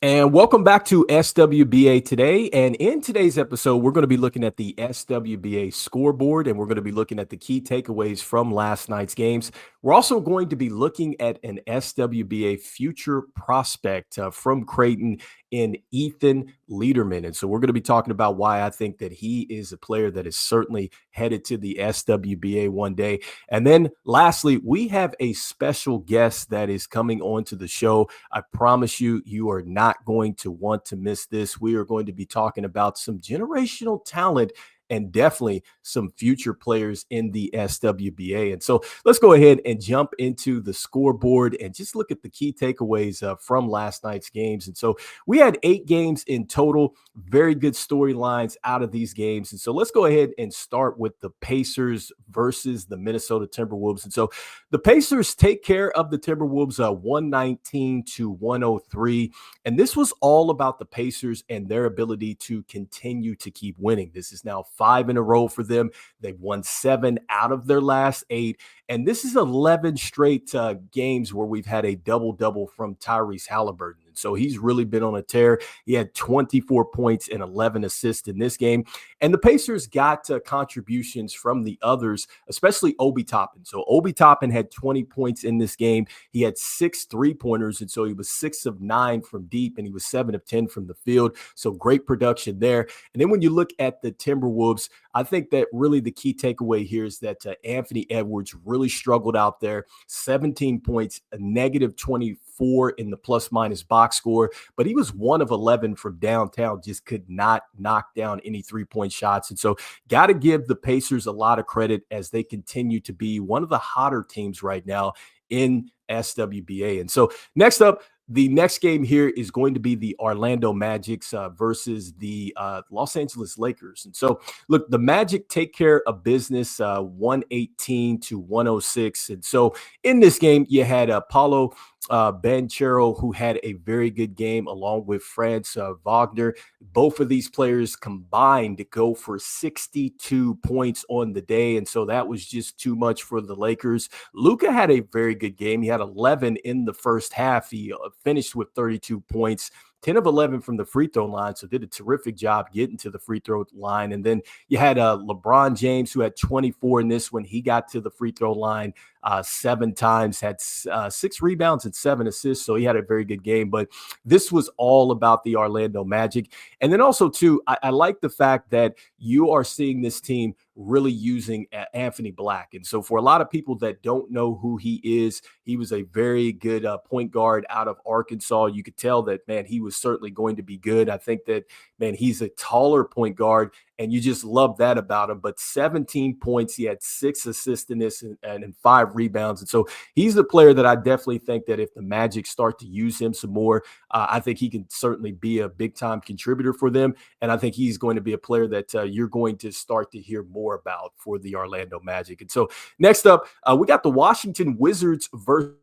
And welcome back to SWBA Today. And in today's episode, we're going to be looking at the SWBA scoreboard, and we're going to be looking at the key takeaways from last night's games. We're also going to be looking at an SWBA future prospect from Creighton in Ethan Lederman. And so we're going to be talking about why I think that he is a player that is certainly headed to the SWBA one day. And then lastly, we have a special guest that is coming onto the show. I promise you, you are not going to want to miss this. We are going to be talking about some generational talent and definitely some future players in the SWBA. And so let's go ahead and jump into the scoreboard and just look at the key takeaways from last night's games. And so we had 8 games in total, very good storylines out of these games. And so let's go ahead and start with the Pacers versus the Minnesota Timberwolves. And so the Pacers take care of the Timberwolves 119-103. And this was all about the Pacers and their ability to continue to keep winning. This is now 5 in a row for them. They've won 7 out of their last 8. And this is 11 straight games where we've had a double-double from Tyrese Halliburton. And so he's really been on a tear. He had 24 points and 11 assists in this game. And the Pacers got contributions from the others, especially Obi Toppin. So Obi Toppin had 20 points in this game. He had 6 3-pointers, and so he was 6 of 9 from deep, and he was 7 of 10 from the field. So great production there. And then when you look at the Timberwolves, I think that really the key takeaway here is that Anthony Edwards really struggled out there. 17 points, a negative 24 in the plus-minus box score, but he was 1 of 11 from downtown, just could not knock down any three-point shots. And so got to give the Pacers a lot of credit as they continue to be one of the hotter teams right now in SWBA. And so next up, the next game here is going to be the Orlando Magic versus the Los Angeles Lakers. And so, look, the Magic take care of business 118-106. And so in this game, you had Paulo Banchero, who had a very good game, along with Franz Wagner. Both of these players combined to go for 62 points on the day. And so that was just too much for the Lakers. Luka had a very good game. He had 11 in the first half. He finished with 32 points. 10 of 11 from the free throw line, so did a terrific job getting to the free throw line. And then you had LeBron James, who had 24 in this one. He got to the free throw line 7 times, had 6 rebounds and 7 assists, so he had a very good game. But this was all about the Orlando Magic. And then also, too, I like the fact that you are seeing this team really using Anthony Black. And so for a lot of people that don't know who he is, he was a very good point guard out of Arkansas. You could tell that, man, he was certainly going to be good. I think that, man, he's a taller point guard, and you just love that about him. But 17 points, he had 6 assists in this and 5 rebounds. And so he's the player that I definitely think that if the Magic start to use him some more, I think he can certainly be a big-time contributor for them. And I think he's going to be a player that you're going to start to hear more about for the Orlando Magic. And so next up, we got the Washington Wizards versus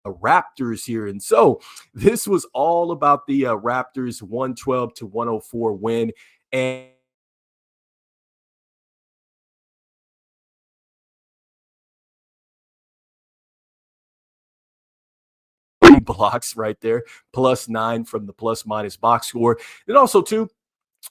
Raptors here. And so this was all about the Raptors 112-104 win. And blocks right there, +9 from the plus-minus box score. And also, too,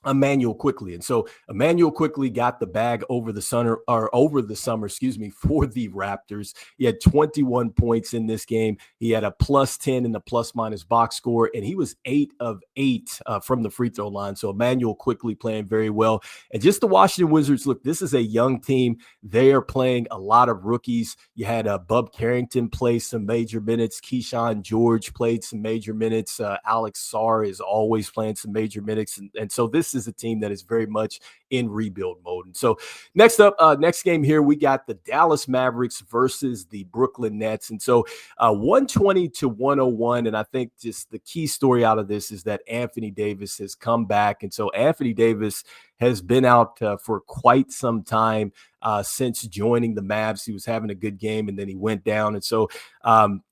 Emmanuel Quickley. And so Emmanuel Quickley got the bag over the summer, for the Raptors. He had 21 points in this game. He had a +10 in the plus-minus box score, and he was 8 of 8 from the free throw line. So Emmanuel Quickley playing very well. And just the Washington Wizards, look, this is a young team. They are playing a lot of rookies. You had Bub Carrington play some major minutes. Keyshawn George played some major minutes. Alex Sarr is always playing some major minutes. And so this is a team that is very much in rebuild mode. And so next up, next game here, we got the Dallas Mavericks versus the Brooklyn Nets. And so 120-101. And I think just the key story out of this is that Anthony Davis has come back. And so Anthony Davis has been out for quite some time since joining the Mavs. He was having a good game, and then he went down. And so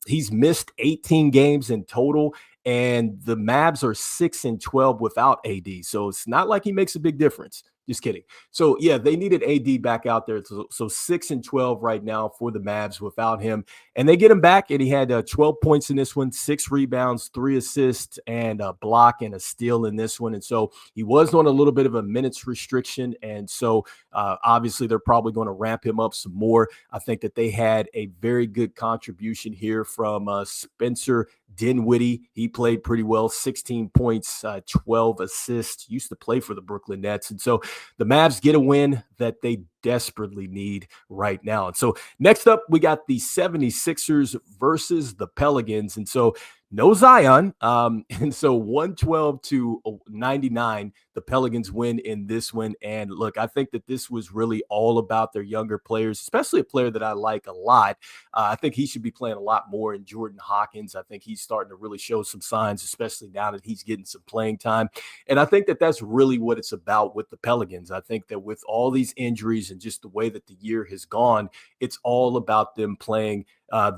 he's missed 18 games in total. And the Mavs are 6-12 without AD. So it's not like he makes a big difference. Just kidding. So yeah, they needed AD back out there. So 6-12 right now for the Mavs without him, and they get him back, and he had 12 points in this one, 6 rebounds, 3 assists, and a block and a steal in this one. And so he was on a little bit of a minutes restriction, and so obviously they're probably going to ramp him up some more. I think that they had a very good contribution here from Spencer Dinwiddie. He played pretty well, 16 points, 12 assists, used to play for the Brooklyn Nets. And so the Mavs get a win that they desperately need right now. And so next up, we got the 76ers versus the Pelicans. And so no Zion. And so 112-99, the Pelicans win in this one. And look, I think that this was really all about their younger players, especially a player that I like a lot. I think he should be playing a lot more in Jordan Hawkins. I think he's starting to really show some signs, especially now that he's getting some playing time. And I think that that's really what it's about with the Pelicans. I think that with all these injuries and just the way that the year has gone, it's all about them playing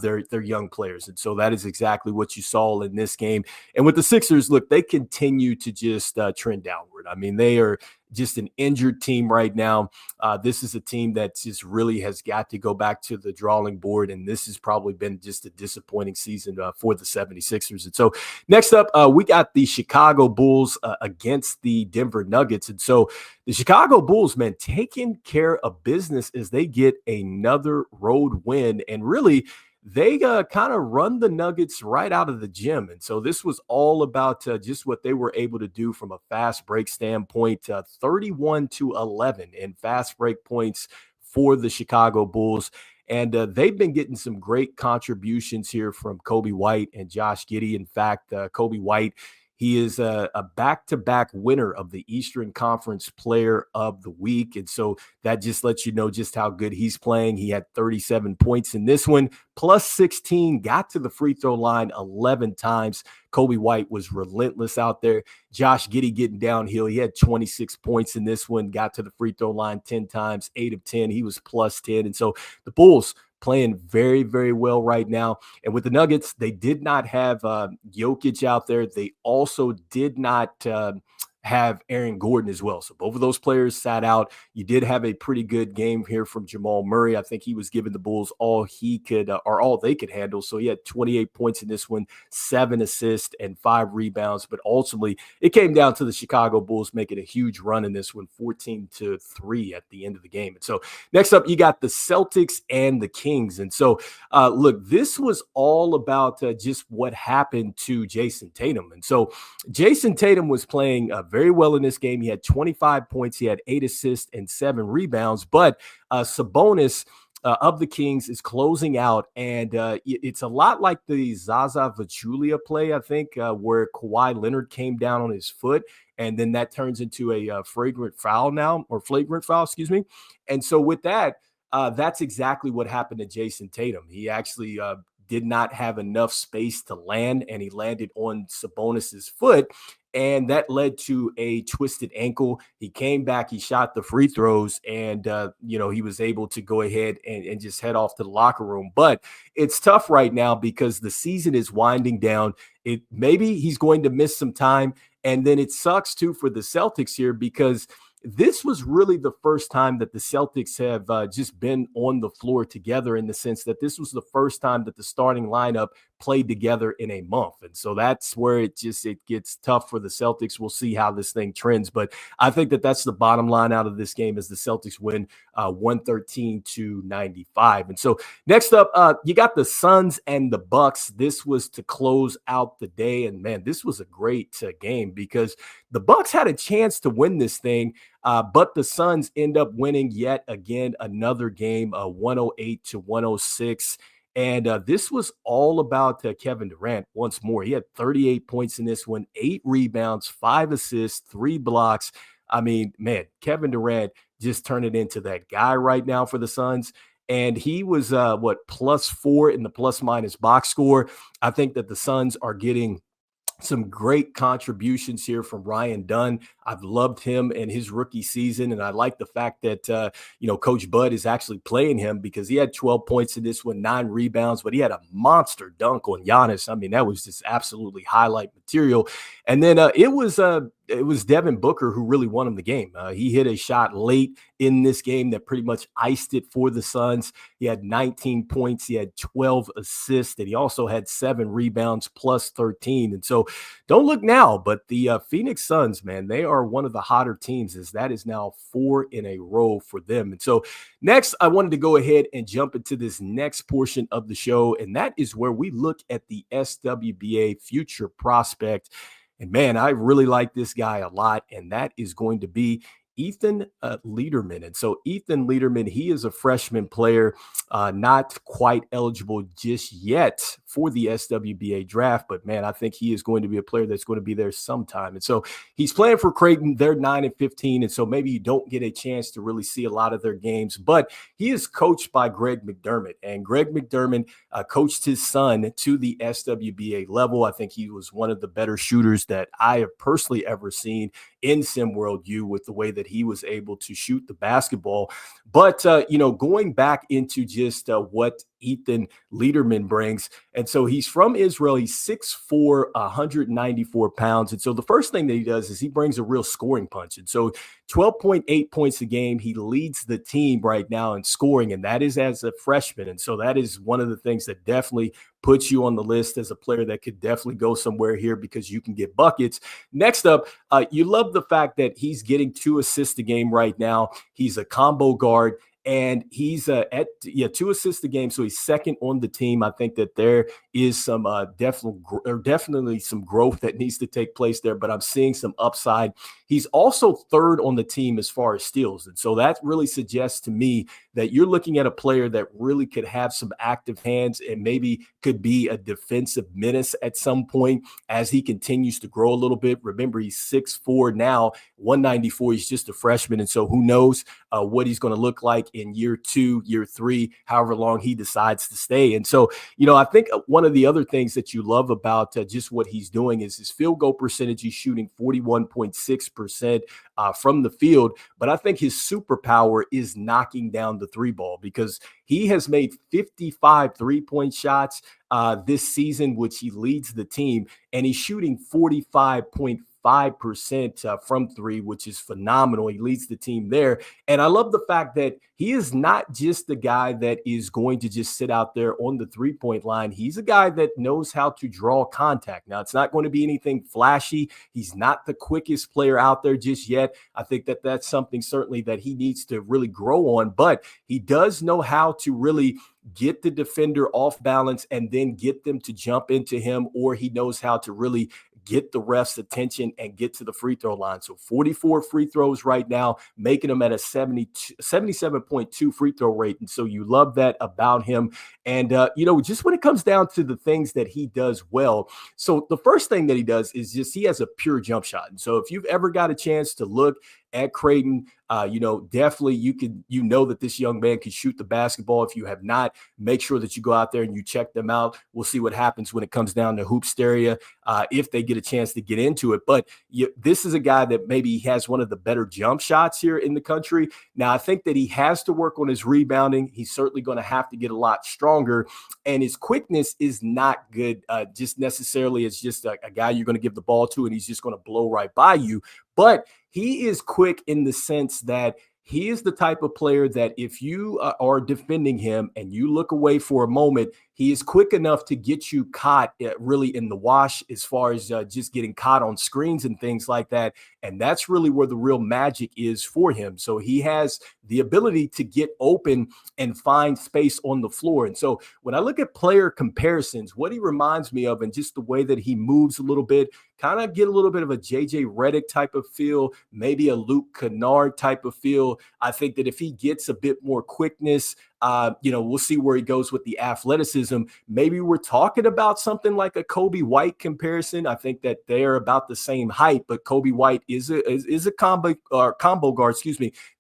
their young players. And so that is exactly what you saw in this game. And with the Sixers, look, they continue to just trend downward. I mean, they are just an injured team right now. This is a team that just really has got to go back to the drawing board, and this has probably been just a disappointing season for the 76ers. And so next up, we got the Chicago Bulls against the Denver Nuggets. And so the Chicago Bulls, man, taking care of business as they get another road win, and really they kind of run the Nuggets right out of the gym. And so this was all about just what they were able to do from a fast break standpoint, 31-11 in fast break points for the Chicago Bulls. And they've been getting some great contributions here from Kobe White and Josh Giddey. In fact, Kobe White, he is a back-to-back winner of the Eastern Conference Player of the Week. And so that just lets you know just how good he's playing. He had 37 points in this one, plus 16, got to the free throw line 11 times. Kobe White was relentless out there. Josh Giddey getting downhill. He had 26 points in this one, got to the free throw line 10 times, 8 of 10. He was plus 10. And so the Bulls playing very, very well right now. And with the Nuggets, they did not have Jokic out there. They also did not have Aaron Gordon as well. So both of those players sat out. You did have a pretty good game here from Jamal Murray. I think he was giving the Bulls all he could or all they could handle. So he had 28 points in this one, 7 assists and 5 rebounds. But ultimately, it came down to the Chicago Bulls making a huge run in this one, 14-3 at the end of the game. And so next up, you got the Celtics and the Kings. And so, look, this was all about just what happened to Jason Tatum. And so Jason Tatum was playing very well in this game. He had 25 points. He had 8 assists and 7 rebounds. But Sabonis of the Kings is closing out, and it's a lot like the Zaza Pachulia play, I think, where Kawhi Leonard came down on his foot, and then that turns into a flagrant foul, excuse me. And so with that, that's exactly what happened to Jason Tatum. He actually did not have enough space to land, and he landed on Sabonis's foot. And that led to a twisted ankle. He came back, he shot the free throws, and, he was able to go ahead and just head off to the locker room. But it's tough right now because the season is winding down. Maybe he's going to miss some time. And then it sucks, too, for the Celtics here because this was really the first time that the Celtics have just been on the floor together, in the sense that this was the first time that the starting lineup played together in a month. And so that's where it gets tough for the Celtics. We'll see how this thing trends. But I think that that's the bottom line out of this game, is the Celtics win 113-95. And so next up, you got the Suns and the Bucks. This was to close out the day. And man, this was a great game because the Bucks had a chance to win this thing. But the Suns end up winning yet again another game, 108-106. And this was all about Kevin Durant once more. He had 38 points in this one, 8 rebounds, 5 assists, 3 blocks. I mean, man, Kevin Durant just turned it into that guy right now for the Suns. And he was, +4 in the plus-minus box score. I think that the Suns are getting some great contributions here from Ryan Dunn. I've loved him in his rookie season, and I like the fact that, Coach Bud is actually playing him because he had 12 points in this one, 9 rebounds, but he had a monster dunk on Giannis. I mean, that was just absolutely highlight material. And then it was it was Devin Booker who really won him the game. He hit a shot late in this game that pretty much iced it for the Suns. He had 19 points. He had 12 assists, and he also had 7 rebounds plus 13. And so don't look now, but the Phoenix Suns, man, they are one of the hotter teams, as that is now 4 in a row for them. And so next, I wanted to go ahead and jump into this next portion of the show, and that is where we look at the SWBA future prospect. And man, I really like this guy a lot, and that is going to be Ethan Lederman. And so Ethan Lederman, he is a freshman player, not quite eligible just yet for the SWBA draft, but man, I think he is going to be a player that's going to be there sometime. And so he's playing for Creighton. They're 9-15, and so maybe you don't get a chance to really see a lot of their games, but he is coached by Greg McDermott, and Greg McDermott coached his son to the SWBA level. I think he was one of the better shooters that I have personally ever seen in SimWorld U, with the way that he was able to shoot the basketball. But, going back into just what Ethan Lederman brings. And so he's from Israel. He's 6'4", 194 pounds. And so the first thing that he does is he brings a real scoring punch. And so 12.8 points a game. He leads the team right now in scoring, and that is as a freshman. And so that is one of the things that definitely puts you on the list as a player that could definitely go somewhere here, because you can get buckets. Next up, you love the fact that he's getting 2 assists a game right now. He's a combo guard, and he's at 2 assists a game, so he's second on the team. I think that there is some definitely some growth that needs to take place there, but I'm seeing some upside. He's also third on the team as far as steals, and so that really suggests to me that you're looking at a player that really could have some active hands and maybe could be a defensive menace at some point as he continues to grow a little bit. Remember, he's 6'4" now, 194. He's just a freshman, and so who knows what he's going to look like in year 2, year 3, however long he decides to stay. And so, I think one of the other things that you love about just what he's doing is his field goal percentage. He's shooting 41.6% from the field, but I think his superpower is knocking down the 3 ball, because he has made 55 3-point shots this season, which he leads the team, and he's shooting 45.5% from 3, which is phenomenal. He leads the team there. And I love the fact that he is not just the guy that is going to just sit out there on the 3-point line. He's a guy that knows how to draw contact. Now, it's not going to be anything flashy. He's not the quickest player out there just yet. I think that that's something certainly that he needs to really grow on, but he does know how to really get the defender off balance and then get them to jump into him, or he knows how to really get the ref's attention and get to the free throw line. So 44 free throws right now, making them at a 77.2 free throw rate. And so you love that about him. And, just when it comes down to the things that he does well. So the first thing that he does is just he has a pure jump shot. And so if you've ever got a chance to look at Creighton, definitely you know that this young man can shoot the basketball. If you have not, make sure that you go out there and you check them out. We'll see what happens when it comes down to Hoopsteria, if they get a chance to get into it. But this is a guy that maybe has one of the better jump shots here in the country. Now, I think that he has to work on his rebounding. He's certainly going to have to get a lot stronger, and his quickness is not good, just necessarily as just a guy you're going to give the ball to and he's just going to blow right by you. But he is quick in the sense that he is the type of player that if you are defending him and you look away for a moment, he is quick enough to get you caught really in the wash as far as just getting caught on screens and things like that. And that's really where the real magic is for him. So he has the ability to get open and find space on the floor. And so when I look at player comparisons, what he reminds me of and just the way that he moves a little bit, kind of get a little bit of a JJ Redick type of feel, maybe a Luke Kennard type of feel. I think that if he gets a bit more quickness, we'll see where he goes with the athleticism. Maybe we're talking about something like a Kobe White comparison. I think that they're about the same height, but Kobe White is a combo guard,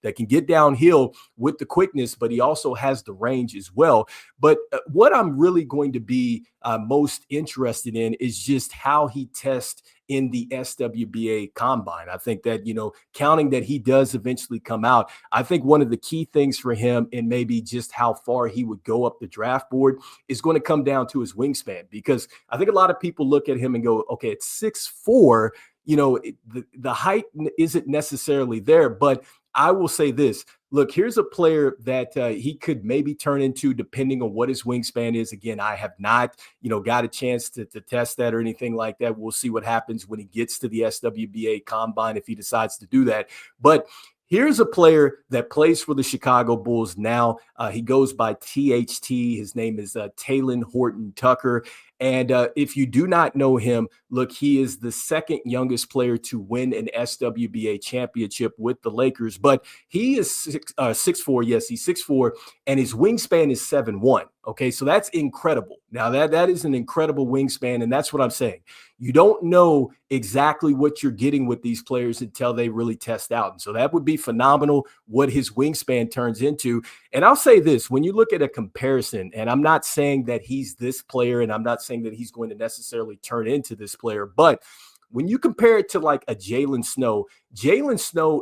that can get downhill with the quickness, but he also has the range as well. But what I'm really going to be most interested in is just how he tests in the SWBA combine. I think that, counting that he does eventually come out, I think one of the key things for him and maybe just how far he would go up the draft board is going to come down to his wingspan, because I think a lot of people look at him and go, okay, at 6'4", the height isn't necessarily there. But I will say this. Look, here's a player that he could maybe turn into depending on what his wingspan is. Again, I have not, got a chance to test that or anything like that. We'll see what happens when he gets to the SWBA combine if he decides to do that. But here's a player that plays for the Chicago Bulls now. He goes by THT. His name is Talen Horton-Tucker. And if you do not know him, look, he is the second youngest player to win an SWBA championship with the Lakers. But he is 6'4". Yes, he's 6'4", and his wingspan is 7'1". Okay, so that's incredible. Now that is an incredible wingspan, and that's what I'm saying. You don't know exactly what you're getting with these players until they really test out. And so that would be phenomenal what his wingspan turns into. And I'll say this, when you look at a comparison, and I'm not saying that he's this player, and I'm not saying that he's going to necessarily turn into this player, but when you compare it to like a Jalen Snow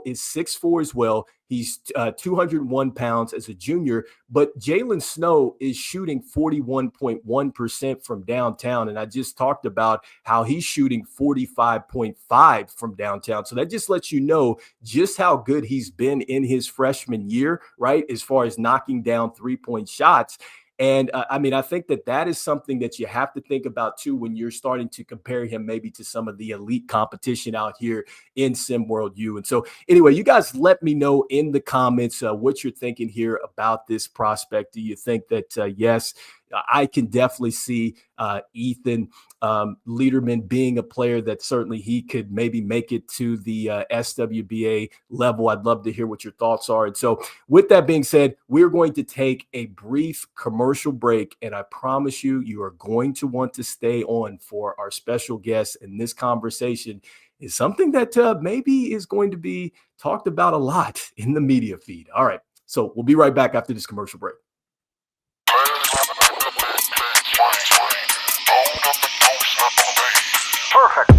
is 6'4" as well. He's 201 pounds as a junior, but Jalen Snow is shooting 41.1% from downtown. And I just talked about how he's shooting 45.5 from downtown. So that just lets you know just how good he's been in his freshman year, right? As far as knocking down 3-point shots. And I think that is something that you have to think about too when you're starting to compare him maybe to some of the elite competition out here in SimWorld U. And so anyway, you guys let me know in the comments what you're thinking here about this prospect. Do you think that, yes, I can definitely see Ethan Lederman being a player that certainly he could maybe make it to the SWBA level. I'd love to hear what your thoughts are. And so with that being said, we're going to take a brief commercial break, and I promise you, you are going to want to stay on for our special guest. And this conversation is something that maybe is going to be talked about a lot in the media feed. All right, so we'll be right back after this commercial break. Perfect.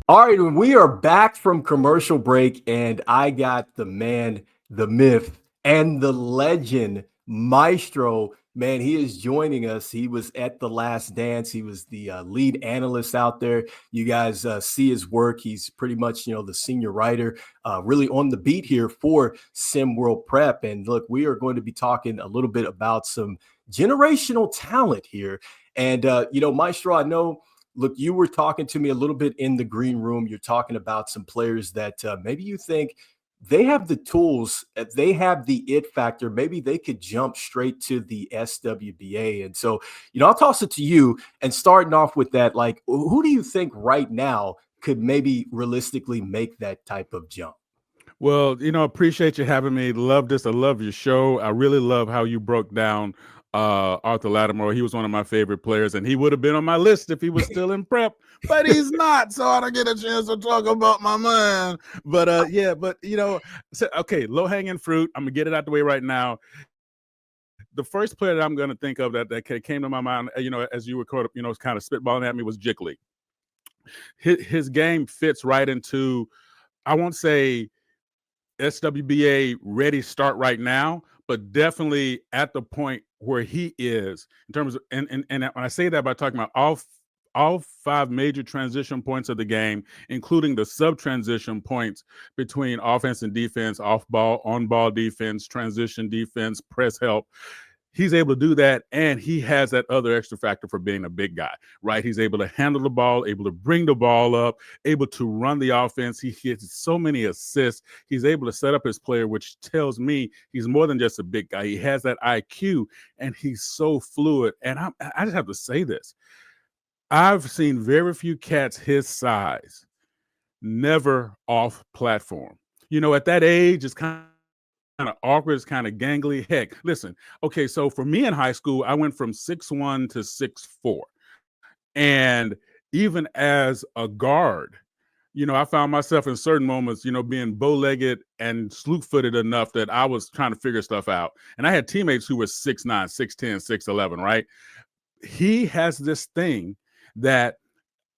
All right, we are back from commercial break, and I got the man, the myth, and the legend, Maestro. Man, he is joining us. He was at The Last Dance. He was the lead analyst out there. You guys see his work. He's pretty much, the senior writer, really on the beat here for SimWorld Prep. And look, we are going to be talking a little bit about some generational talent here. And, Maestro, I know, look, you were talking to me a little bit in the green room. You're talking about some players that maybe you think they have the tools, they have the it factor. Maybe they could jump straight to the SWBA. And so, I'll toss it to you, and starting off with that, like, who do you think right now could maybe realistically make that type of jump? Well, appreciate you having me. Love this. I love your show. I really love how you broke down Arthur Lattimore. He was one of my favorite players, and he would have been on my list if he was still in prep, but he's not. So I don't get a chance to talk about my man. But okay, low hanging fruit. I'm gonna get it out the way right now. The first player that I'm gonna think of that came to my mind, as you were kind of spitballing at me, was Jiggly. His game fits right into, I won't say SWBA ready start right now, but definitely at the point where he is in terms of, and when I say that by talking about all 5 major transition points of the game, including the sub-transition points between offense and defense, off-ball, on-ball defense, transition defense, press help. He's able to do that, and he has that other extra factor for being a big guy, right? He's able to handle the ball, able to bring the ball up, able to run the offense. He gets so many assists. He's able to set up his player, which tells me he's more than just a big guy. He has that IQ, and he's so fluid. And I just have to say this. I've seen very few cats his size never off platform. At that age, it's kind of awkward, it's kind of gangly. Heck, listen, okay, so for me in high school, I went from 6'1" to 6'4". And even as a guard, I found myself in certain moments, being bow-legged and slew-footed enough that I was trying to figure stuff out. And I had teammates who were 6'9", 6'10", 6'11", right? He has this thing that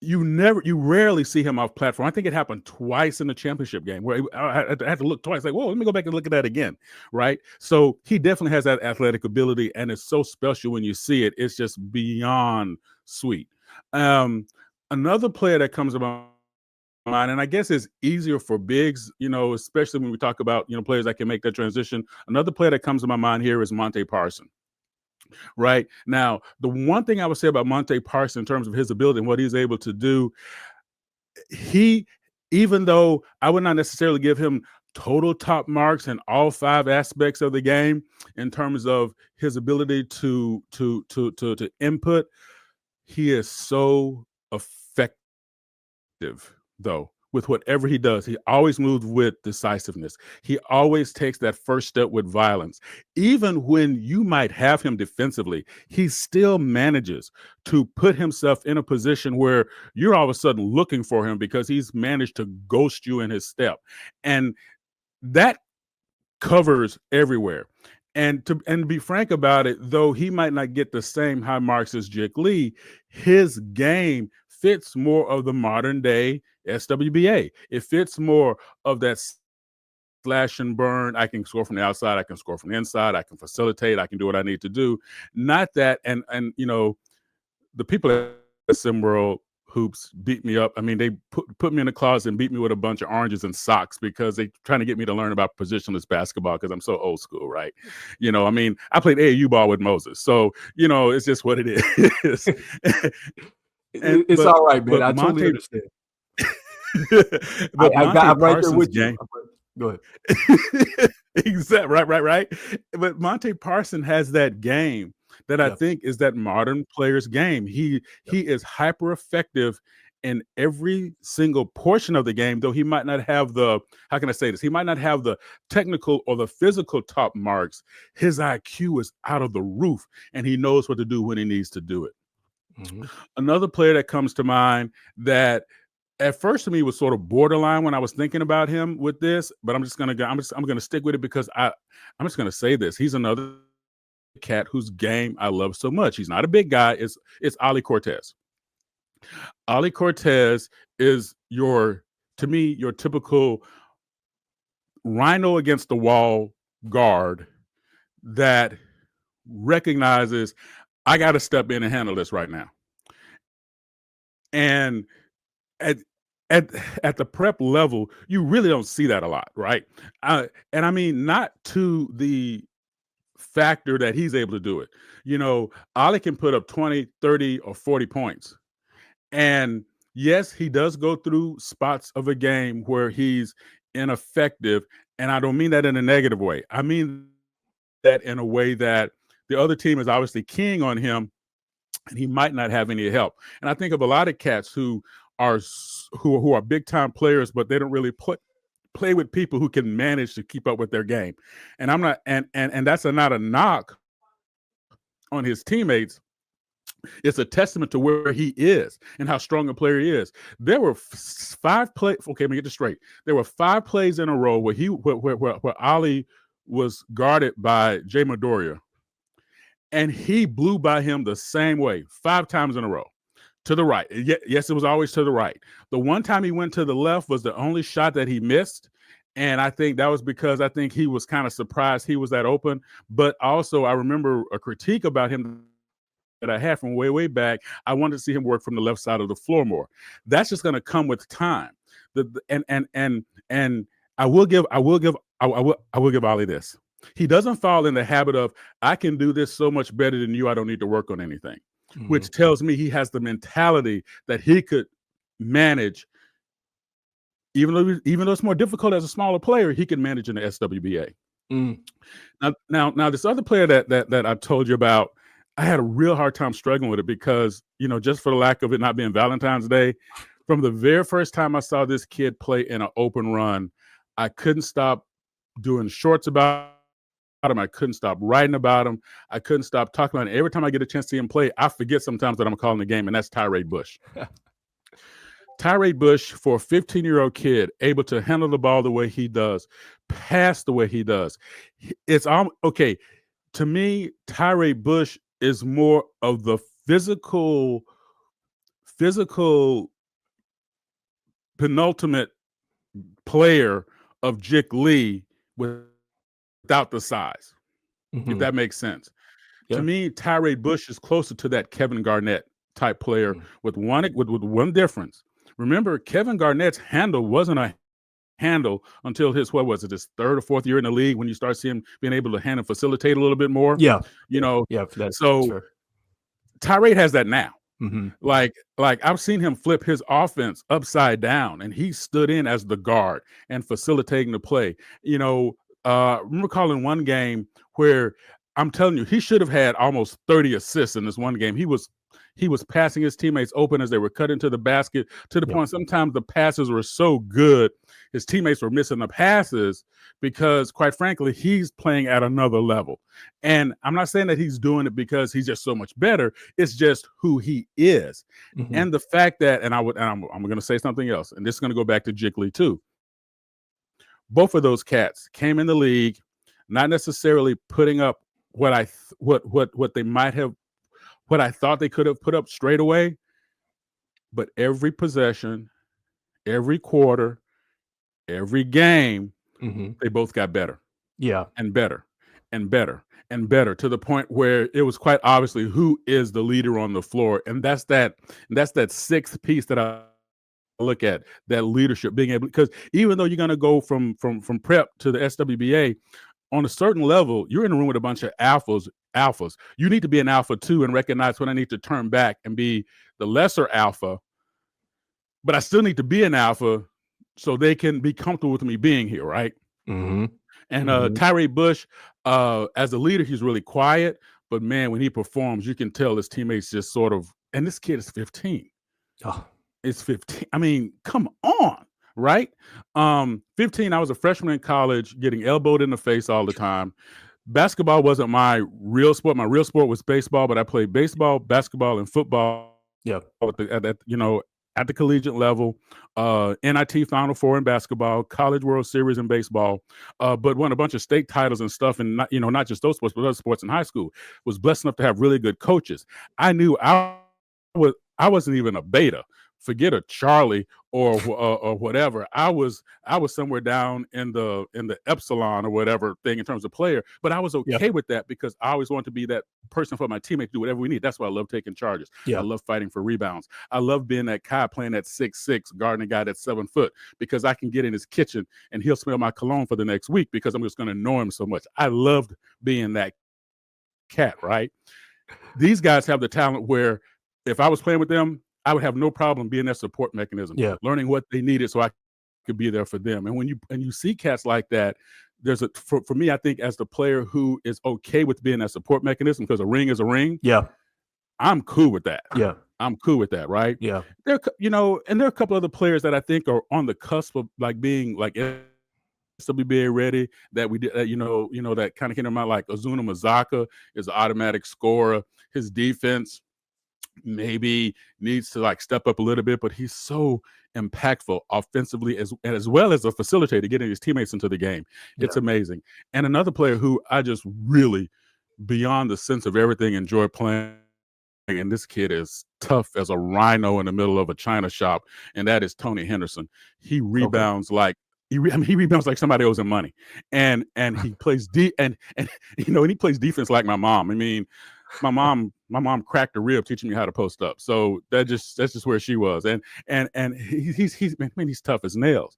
you rarely see him off platform. I think it happened twice in the championship game where I had to look twice. Like, whoa, let me go back and look at that again, right? So he definitely has that athletic ability, and it's so special when you see it. It's just beyond sweet. Another player that comes to mind, and I guess it's easier for bigs, especially when we talk about players that can make that transition. Another player that comes to my mind here is Monte Parson. Right now, the one thing I would say about Monte Parson in terms of his ability and what he's able to do, even though I would not necessarily give him total top marks in all 5 aspects of the game in terms of his ability to input, he is so effective though. With whatever he does, he always moves with decisiveness. He always takes that first step with violence. Even when you might have him defensively, he still manages to put himself in a position where you're all of a sudden looking for him because he's managed to ghost you in his step. And that covers everywhere. And to be frank about it, though he might not get the same high marks as Jake Lee, his game fits more of the modern day SWBA. It fits more of that slash and burn. I can score from the outside. I can score from the inside. I can facilitate. I can do what I need to do. Not that, and the people at SimWorld Hoops beat me up. I mean, they put me in the closet and beat me with a bunch of oranges and socks because they trying to get me to learn about positionless basketball because I'm so old school, right? I mean, I played AAU ball with Moses, so it's just what it is. It's all right, man. I totally understand. But I'm right there with you. Go ahead. Exactly. Right. But Monte Parson has that game that I think is that modern player's game. He is hyper effective in every single portion of the game, though he might not have how can I say this? He might not have the technical or the physical top marks. His IQ is out of the roof, and he knows what to do when he needs to do it. Mm-hmm. Another player that comes to mind that at first to me was sort of borderline when I was thinking about him with this, but I'm gonna stick with it because I'm just gonna say this. He's another cat whose game I love so much. He's not a big guy. It's Ali Cortez. Ali Cortez is your typical rhino against the wall guard that recognizes I got to step in and handle this right now. And at the prep level, you really don't see that a lot, right? And I mean, not to the factor that he's able to do it. Ali can put up 20, 30, or 40 points. And yes, he does go through spots of a game where he's ineffective. And I don't mean that in a negative way. I mean that in a way that the other team is obviously keying on him and he might not have any help. And I think of a lot of cats who are big time players, but they don't really play with people who can manage to keep up with their game. And I'm not, and that's not a knock on his teammates. It's a testament to where he is and how strong a player he is. There were 5 plays. Okay, let me get this straight. There were 5 plays in a row where Ali was guarded by Jay Midoriya, and he blew by him the same way 5 times in a row. To the right. Yes, it was always to the right. The one time he went to the left was the only shot that he missed. And I think that was because I think he was kind of surprised he was that open. But also, I remember a critique about him that I had from way back. I wanted to see him work from the left side of the floor more. That's just going to come with time. And I will give Ali this. He doesn't fall in the habit of I can do this so much better than you. I don't need to work on anything. Mm-hmm. Which tells me he has the mentality that he could manage, even though it's more difficult as a smaller player, he can manage in the SWBA. Mm. Now, this other player that I told you about, I had a real hard time struggling with it because, just for the lack of it not being Valentine's Day, from the very first time I saw this kid play in an open run, I couldn't stop doing shorts about him. I couldn't stop writing about him. I couldn't stop talking about him. Every time I get a chance to see him play, I forget sometimes that I'm calling the game, and that's Tyrade Bush. Tyrade Bush, for a 15-year-old kid, able to handle the ball the way he does, pass the way he does. It's okay. To me, Tyrade Bush is more of the physical physical penultimate player of Jick Lee without the size, if that makes sense. Yeah. To me, Tyree Bush is closer to that Kevin Garnett type player with one difference. Remember, Kevin Garnett's handle wasn't a handle until his his third or fourth year in the league, when you start seeing him being able to handle, facilitate a little bit more. Yeah. That's So fair. Tyree has that now. Mm-hmm. Like I've seen him flip his offense upside down, and he stood in as the guard and facilitating the play. I remember calling one game where, I'm telling you, he should have had almost 30 assists in this one game. He was passing his teammates open as they were cutting to the basket, to the point sometimes the passes were so good, his teammates were missing the passes because, quite frankly, he's playing at another level. And I'm not saying that he's doing it because he's just so much better. It's just who he is. Mm-hmm. And the fact that, I'm going to say something else, and this is going to go back to Jick Lee too. Both of those cats came in the league not necessarily putting up what I thought they could have put up straight away, but every possession, every quarter, every game, they both got better. Yeah. And better and better and better, to the point where it was quite obviously who is the leader on the floor. And that's that sixth piece that I look at, that leadership, being able, because even though you're going to go from prep to the SWBA, on a certain level, you're in a room with a bunch of alphas. You need to be an alpha too, and recognize when I need to turn back and be the lesser alpha, but I still need to be an alpha so they can be comfortable with me being here, right? Mm-hmm. And Tyree Bush, as a leader, he's really quiet, but man, when he performs, you can tell his teammates just sort of, and this kid is 15. Oh. It's 15. I mean, come on. Right? 15, I was a freshman in college, getting elbowed in the face all the time. Basketball wasn't my real sport. My real sport was baseball, but I played baseball, basketball, and football. Yeah. At the collegiate level, NIT Final Four in basketball, College World Series in baseball, but won a bunch of state titles and stuff, and not just those sports, but other sports in high school. Was blessed enough to have really good coaches. I knew I wasn't even a beta. Forget a Charlie or whatever. I was somewhere down in the epsilon or whatever thing in terms of player, but I was okay with that because I always wanted to be that person for my teammate to do whatever we need. That's why I love taking charges. I love fighting for rebounds. I love being that guy playing that 6'6", guarding a guy that's 7 foot, because I can get in his kitchen and he'll smell my cologne for the next week because I'm just going to know him so much. I loved being that cat, right? These guys have the talent where if I was playing with them, I would have no problem being that support mechanism, learning what they needed so I could be there for them. And when you see cats like that, there's for me, I think, as the player who is okay with being that support mechanism, because a ring is a ring. Yeah. I'm cool with that. Yeah. I'm cool with that, right? Yeah. And there are a couple other players that I think are on the cusp of like being like SWBA ready, that we did, that kind of came to mind, like Azuna Mazaka is an automatic scorer. His defense maybe needs to like step up a little bit, but he's so impactful offensively as well as a facilitator, getting his teammates into the game. It's amazing. And another player who I just really, beyond the sense of everything, enjoy playing, and this kid is tough as a rhino in the middle of a china shop, and that is Tony Henderson. He rebounds like he rebounds like somebody owes him money, and he plays and he plays defense like my mom. I mean, my mom cracked a rib teaching me how to post up. So that's just where she was. And he's tough as nails.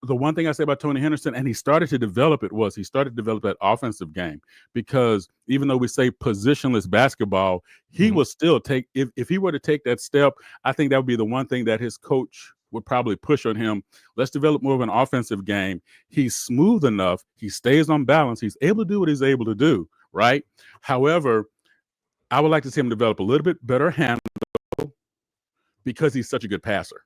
The one thing I say about Tony Henderson, and he started to develop that offensive game, because even though we say positionless basketball, he will still take, if he were to take that step, I think that would be the one thing that his coach would probably push on him. Let's develop more of an offensive game. He's smooth enough. He stays on balance. He's able to do what he's able to do, right? However, I would like to see him develop a little bit better handle, because he's such a good passer.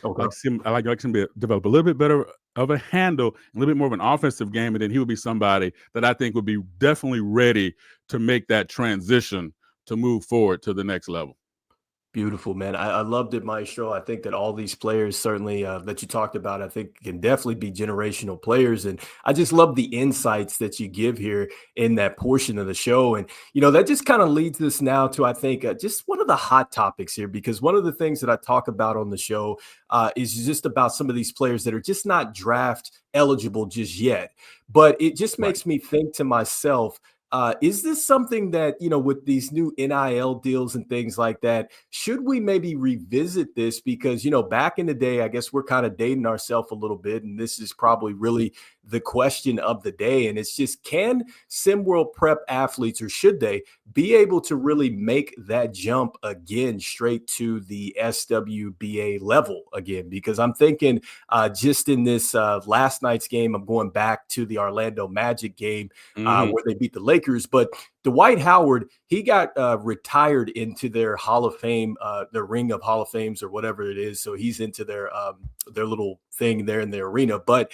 Okay. I like him to develop a little bit better of a handle, a little bit more of an offensive game, and then he would be somebody that I think would be definitely ready to make that transition to move forward to the next level. Beautiful, man. I loved it, Maestro. I think that all these players, certainly that you talked about, I think can definitely be generational players. And I just love the insights that you give here in that portion of the show. And, that just kind of leads us now to, I think, just one of the hot topics here, because one of the things that I talk about on the show is just about some of these players that are just not draft eligible just yet. But it just Right. makes me think to myself, is this something that, with these new NIL deals and things like that, should we maybe revisit this? Because, back in the day, I guess we're kind of dating ourselves a little bit. And this is probably really the question of the day. And it's just, can SimWorld prep athletes, or should they be able to really make that jump again straight to the SWBA level again? Because I'm thinking just in this last night's game, I'm going back to the Orlando Magic game where they beat the Lakers. But Dwight Howard, he got retired into their Hall of Fame, their Ring of Hall of Fames or whatever it is. So he's into their little thing there in the arena. But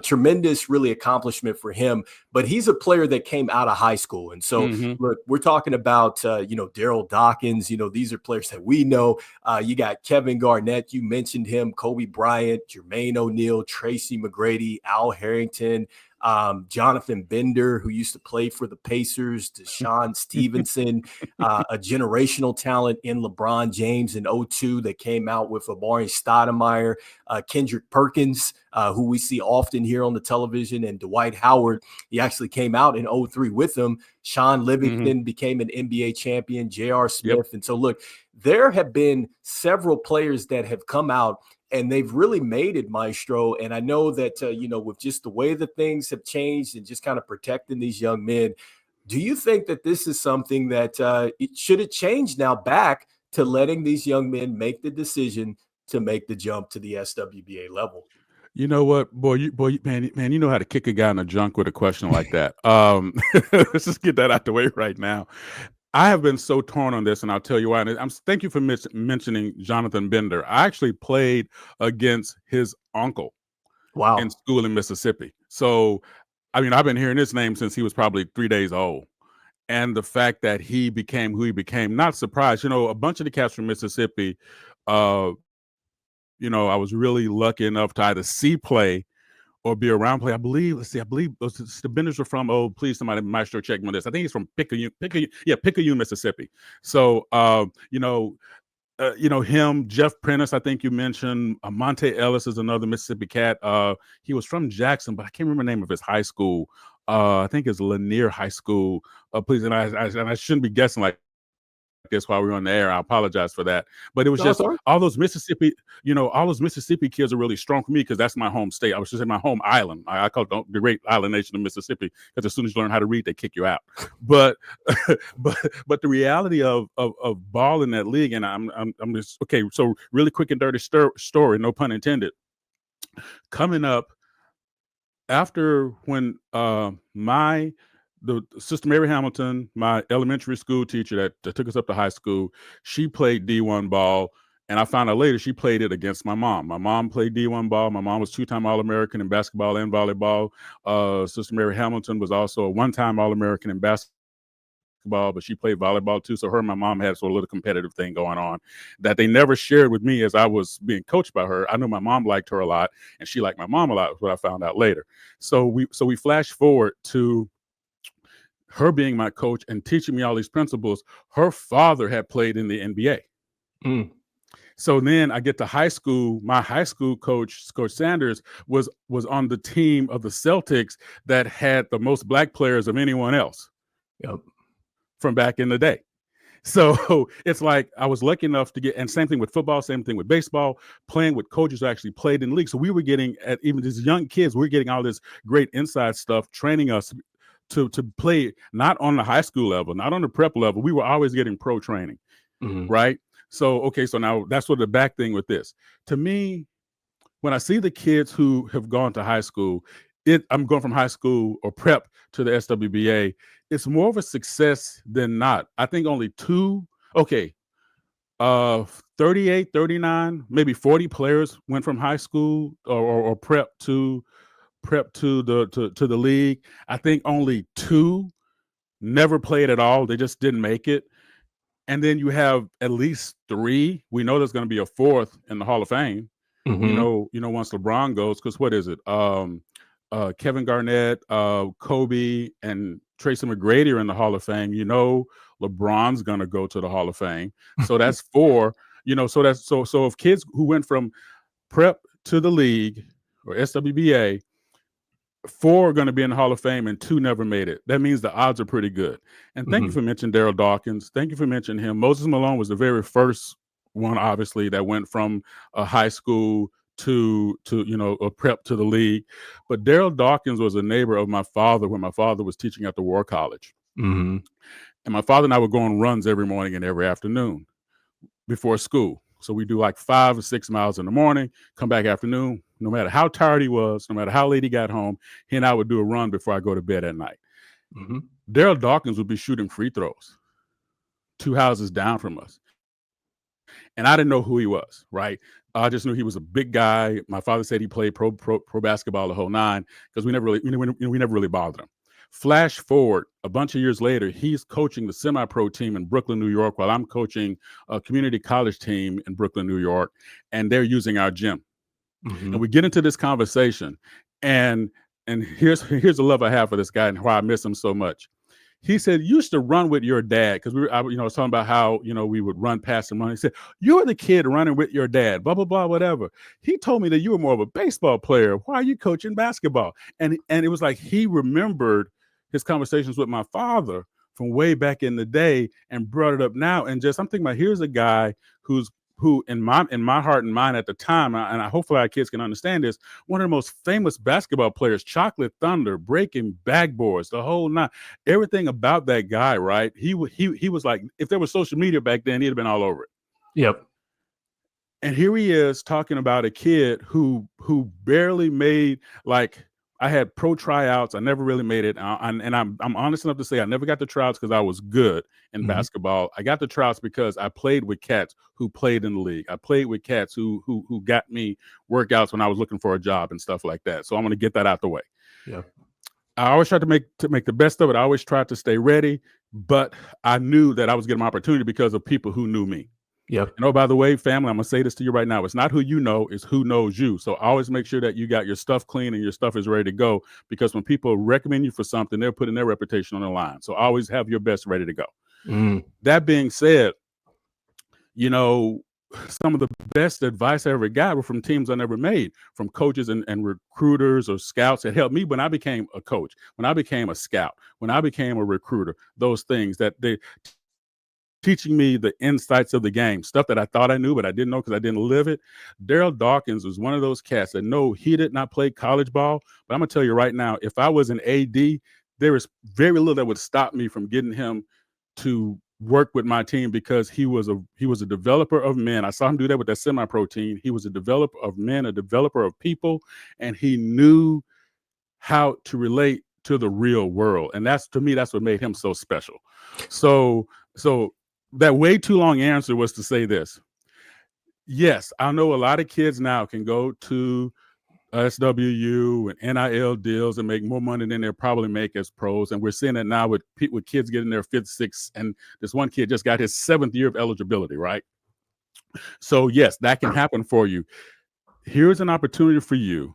tremendous, really, accomplishment for him. But he's a player that came out of high school. And so, look, we're talking about, Daryl Dawkins. These are players that we know. You got Kevin Garnett. You mentioned him, Kobe Bryant, Jermaine O'Neal, Tracy McGrady, Al Harrington, Jonathan Bender, who used to play for the Pacers, Deshaun Stevenson, a generational talent in LeBron James in '02 that came out with Amari Stoudemire, Kendrick Perkins, who we see often here on the television, and Dwight Howard. He actually came out in '03 with them. Sean Livingston became an NBA champion, J.R. Smith. Yep. And so, look, there have been several players that have come out and they've really made it, Maestro. And I know that, with just the way that things have changed and just kind of protecting these young men, do you think that this is something that should it change now back to letting these young men make the decision to make the jump to the SWBA level? You know what, man, you know how to kick a guy in the junk with a question like that. Let's just get that out the way right now. I have been so torn on this, and I'll tell you why. And thank you for mentioning Jonathan Bender. I actually played against his uncle in Wow. school in Mississippi. So, I mean, I've been hearing his name since he was probably 3 days old. And the fact that he became who he became, not surprised. A bunch of the cats from Mississippi, I was really lucky enough to either see play or be around play. I believe the Benders are from, please, somebody, Maestro, check me on this. I think he's from Picayune, Mississippi. So, him, Jeff Prentice, I think you mentioned. Monte Ellis is another Mississippi cat. He was from Jackson, but I can't remember the name of his high school. I think it's Lanier High School. Please, and I shouldn't be guessing like this while we're on the air. I apologize for that. But it was just all those Mississippi kids are really strong for me because that's my home state. I was just in my home island. I call it the great island nation of Mississippi, because as soon as you learn how to read, they kick you out. But but the reality of ball in that league, and I'm just okay. So really quick and dirty story, no pun intended. Coming up after when the Sister Mary Hamilton, my elementary school teacher that took us up to high school, she played D1 ball. And I found out later she played it against my mom. My mom played D1 ball. My mom was 2-time All-American in basketball and volleyball. Sister Mary Hamilton was also a 1-time All-American in basketball, but she played volleyball too. So her and my mom had sort of a little competitive thing going on that they never shared with me as I was being coached by her. I knew my mom liked her a lot, and she liked my mom a lot, was what I found out later. So we flash forward to her being my coach and teaching me all these principles. Her father had played in the NBA. So then I get to high school. My high school coach, Coach Sanders, was on the team of the Celtics that had the most black players of anyone else from back in the day. So it's like I was lucky enough to get, and same thing with football, same thing with baseball, playing with coaches who actually played in the league. So we were getting, at even these young kids, we were getting all this great inside stuff, training us to play not on the high school level, not on the prep level. We were always getting pro training, right? So, okay, so now that's sort of the back thing with this. To me, when I see the kids who have gone to high school, I'm going from high school or prep to the SWBA, it's more of a success than not. I think only 38, 39, maybe 40 players went from high school or prep to the league. I think only 2 never played at all. They just didn't make it. And then you have at least 3. We know there's going to be a 4th in the Hall of Fame. Mm-hmm. Once LeBron goes, because what is it? Kevin Garnett, Kobe, and Tracy McGrady are in the Hall of Fame. LeBron's gonna go to the Hall of Fame. So that's 4. So if kids who went from prep to the league or SWBA, 4 are going to be in the Hall of Fame and 2 never made it. That means the odds are pretty good. And thank you for mentioning Daryl Dawkins. Thank you for mentioning him. Moses Malone was the very first one, obviously, that went from a high school to a prep to the league. But Daryl Dawkins was a neighbor of my father when my father was teaching at the War College. Mm-hmm. And my father and I would go on runs every morning and every afternoon before school. So we do like 5 or 6 miles in the morning, come back afternoon. No matter how tired he was, no matter how late he got home, he and I would do a run before I go to bed at night. Mm-hmm. Daryl Dawkins would be shooting free throws 2 houses down from us. And I didn't know who he was, right? I just knew he was a big guy. My father said he played pro basketball the whole 9 because we never really bothered him. Flash forward a bunch of years later, he's coaching the semi-pro team in Brooklyn, New York, while I'm coaching a community college team in Brooklyn, New York, and they're using our gym. Mm-hmm. And we get into this conversation, and here's the love I have for this guy and why I miss him so much. He said, you used to run with your dad, because I was talking about how we would run past him. He said, you're the kid running with your dad, blah blah blah, whatever. He told me that you were more of a baseball player. Why are you coaching basketball? And it was like he remembered his conversations with my father from way back in the day and brought it up now. And just I'm thinking about, here's a guy who in my heart and mind at the time, and hopefully our kids can understand this, one of the most famous basketball players, Chocolate Thunder, breaking backboards, the whole 9, everything about that guy, right? He was like, if there was social media back then, he'd have been all over it. Yep. And here he is talking about a kid who barely made, like, I had pro tryouts. I never really made it. And I'm honest enough to say I never got the tryouts because I was good in basketball. I got the tryouts because I played with cats who played in the league. I played with cats who got me workouts when I was looking for a job and stuff like that. So I'm going to get that out the way. Yeah. I always tried to make the best of it. I always tried to stay ready, but I knew that I was getting my opportunity because of people who knew me. Yep. And by the way, family, I'm going to say this to you right now. It's not who you know, it's who knows you. So always make sure that you got your stuff clean and your stuff is ready to go, because when people recommend you for something, they're putting their reputation on the line. So always have your best ready to go. That being said, some of the best advice I ever got were from teams I never made, from coaches and recruiters or scouts that helped me when I became a coach, when I became a scout, when I became a recruiter, those things that they teaching me the insights of the game, stuff that I thought I knew, but I didn't know because I didn't live it. Daryl Dawkins was one of those cats that he did not play college ball, but I'm going to tell you right now, if I was an AD, there is very little that would stop me from getting him to work with my team, because he was a developer of men. I saw him do that with that semi-pro team. He was a developer of men, a developer of people, and he knew how to relate to the real world. And that's what made him so special. So that way too long answer was to say this. Yes, I know a lot of kids now can go to SWU and NIL deals and make more money than they'll probably make as pros. And we're seeing it now with kids getting their 5th, 6th, and this one kid just got his 7th year of eligibility, right? So yes, that can happen for you. Here's an opportunity for you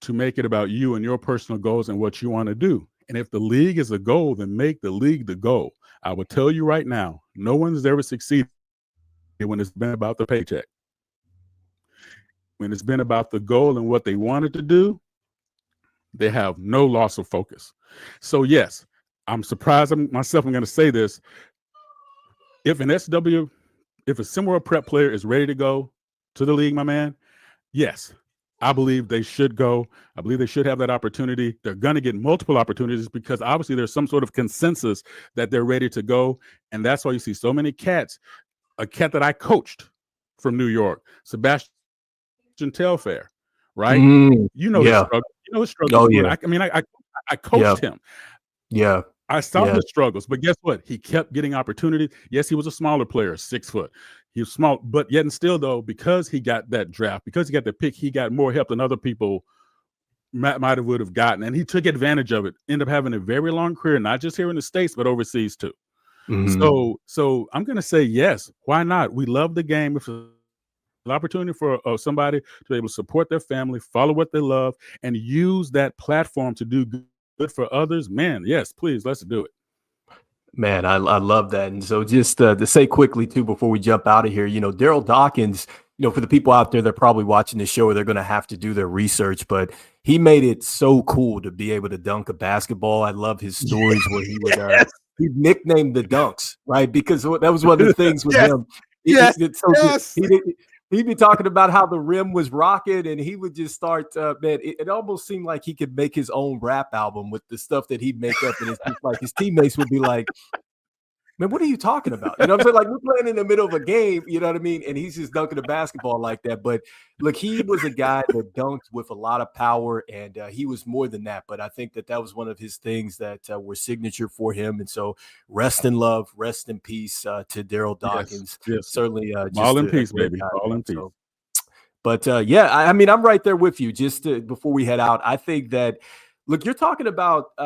to make it about you and your personal goals and what you want to do. And if the league is a goal, then make the league the goal. I will tell you right now, no one's ever succeeded when it's been about the paycheck. When it's been about the goal and what they wanted to do, they have no loss of focus. So yes, I'm surprised myself. I'm going to say this. If a SimWorld prep player is ready to go to the league, my man, yes, I believe they should go. I believe they should have that opportunity. They're going to get multiple opportunities because obviously there's some sort of consensus that they're ready to go. And that's why you see so many cats. A cat that I coached from New York, Sebastian Telfair, right? His struggle. His struggles. Oh, yeah. I coached him. Yeah. I saw his struggles, but guess what? He kept getting opportunities. Yes, he was a smaller player, 6 foot. He was small, but yet and still, though, because he got that draft, because he got the pick, he got more help than other people would have gotten, and he took advantage of it. Ended up having a very long career, not just here in the States, but overseas too. So I'm going to say yes. Why not? We love the game. If an opportunity for somebody to be able to support their family, follow what they love, and use that platform to do good for others, man, yes, please, let's do it. Man, I love that. And so just to say quickly, too, before we jump out of here, Daryl Dawkins, for the people out there that are probably watching the show, they're going to have to do their research, but he made it so cool to be able to dunk a basketball. I love his stories where he would he nicknamed the dunks, right? Because that was one of the things with him. He'd be talking about how the rim was rocking, and he would just start, man, it almost seemed like he could make his own rap album with the stuff that he'd make up. And it's just like his teammates would be like, man, what are you talking about? You know what I'm saying? Like, we're playing in the middle of a game, you know what I mean? And he's just dunking a basketball like that. But look, he was a guy that dunked with a lot of power, and he was more than that. But I think that was one of his things that were signature for him. And so rest in love, rest in peace to Daryl Dawkins. Yes. Certainly just all in peace, baby. All in peace. So, but yeah, I mean, I'm right there with you. Just before we head out, I think that, look, you're talking about,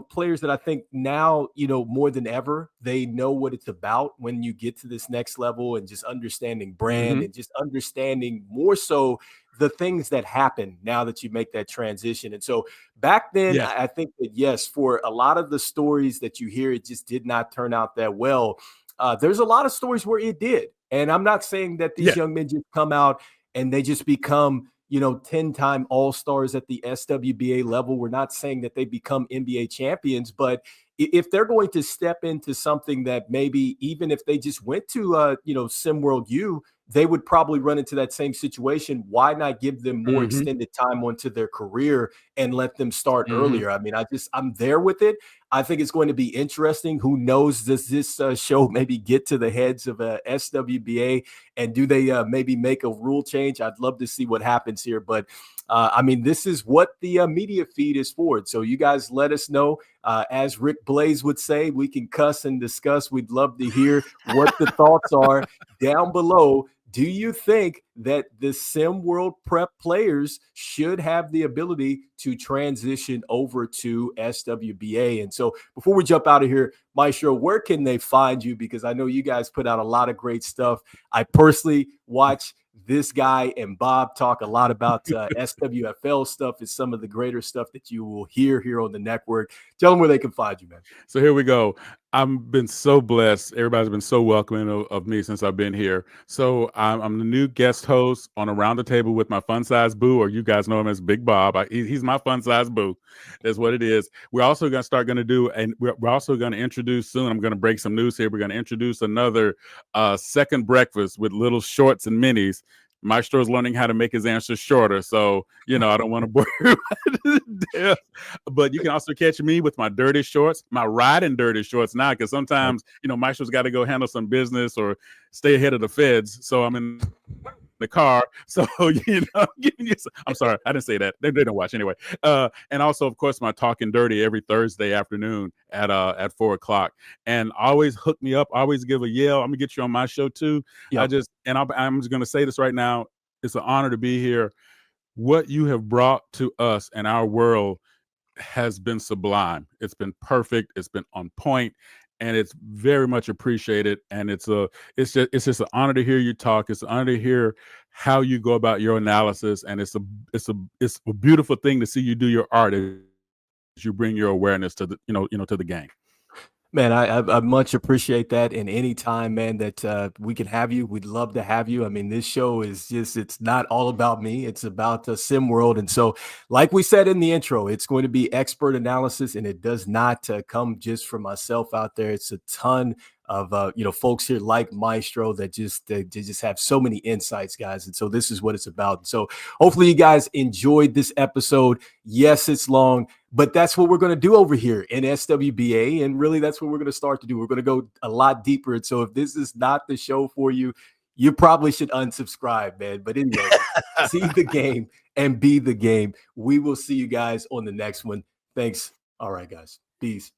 players that I think now, more than ever, they know what it's about when you get to this next level, and just understanding brand and just understanding more so the things that happen now that you make that transition. And so back then, I think that, yes, for a lot of the stories that you hear, it just did not turn out that well. There's a lot of stories where it did. And I'm not saying that these young men just come out and they just become 10-time all-stars at the SWBA level. We're not saying that they become NBA champions, but if they're going to step into something that maybe even if they just went to, SimWorld U, they would probably run into that same situation. Why not give them more extended time onto their career and let them start earlier? I mean, I'm there with it. I think it's going to be interesting. Who knows? Does this show maybe get to the heads of SWBA, and do they maybe make a rule change? I'd love to see what happens here. But I mean, this is what the media feed is for. So you guys let us know. As Rick Blaze would say, we can cuss and discuss. We'd love to hear what the thoughts are down below. Do you think that the SimWorld Prep players should have the ability to transition over to SWBA? And so before we jump out of here, Maestro, where can they find you? Because I know you guys put out a lot of great stuff. I personally watch this guy and Bob talk a lot about SWFL stuff. It's some of the greater stuff that you will hear here on the network. Tell them where they can find you, man. So here we go. I've been so blessed. Everybody's been so welcoming of me since I've been here. So I'm the new guest host on Around the Table with my fun size boo, or you guys know him as Big Bob. He's my fun size boo. That's what it is. We're also going to do, and we're also going to introduce soon. I'm going to break some news here. We're going to introduce another second breakfast with little shorts and minis. Maestro's learning how to make his answers shorter, so I don't want to bore you to death. But you can also catch me with my dirty shorts, my riding dirty shorts now, because sometimes Maestro's got to go handle some business or stay ahead of the feds. So I'm in the car, so I'm sorry, I didn't say that. They don't watch anyway. And also, of course, my Talking Dirty every Thursday afternoon at 4:00. And always hook me up. Always give a yell. I'm gonna get you on my show too. Yep. I'm just gonna say this right now. It's an honor to be here. What you have brought to us and our world has been sublime. It's been perfect. It's been on point. And it's very much appreciated. And it's just an honor to hear you talk. It's an honor to hear how you go about your analysis. And it's a beautiful thing to see you do your art as you bring your awareness to the to the game. Man, I much appreciate that. And anytime, man, that we can have you, we'd love to have you. I mean, this show is it's not all about me. It's about SimWorld. And so, like we said in the intro, it's going to be expert analysis, and it does not come just from myself out there. It's a ton of folks here like Maestro that just have so many insights, guys. And so this is what it's about. So hopefully you guys enjoyed this episode. Yes, it's long, but that's what we're going to do over here in SWBA. And really, that's what we're going to start to do. We're going to go a lot deeper. And so if this is not the show for you, you probably should unsubscribe, man. But anyway, see the game and be the game. We will see you guys on the next one. Thanks. All right, guys. Peace.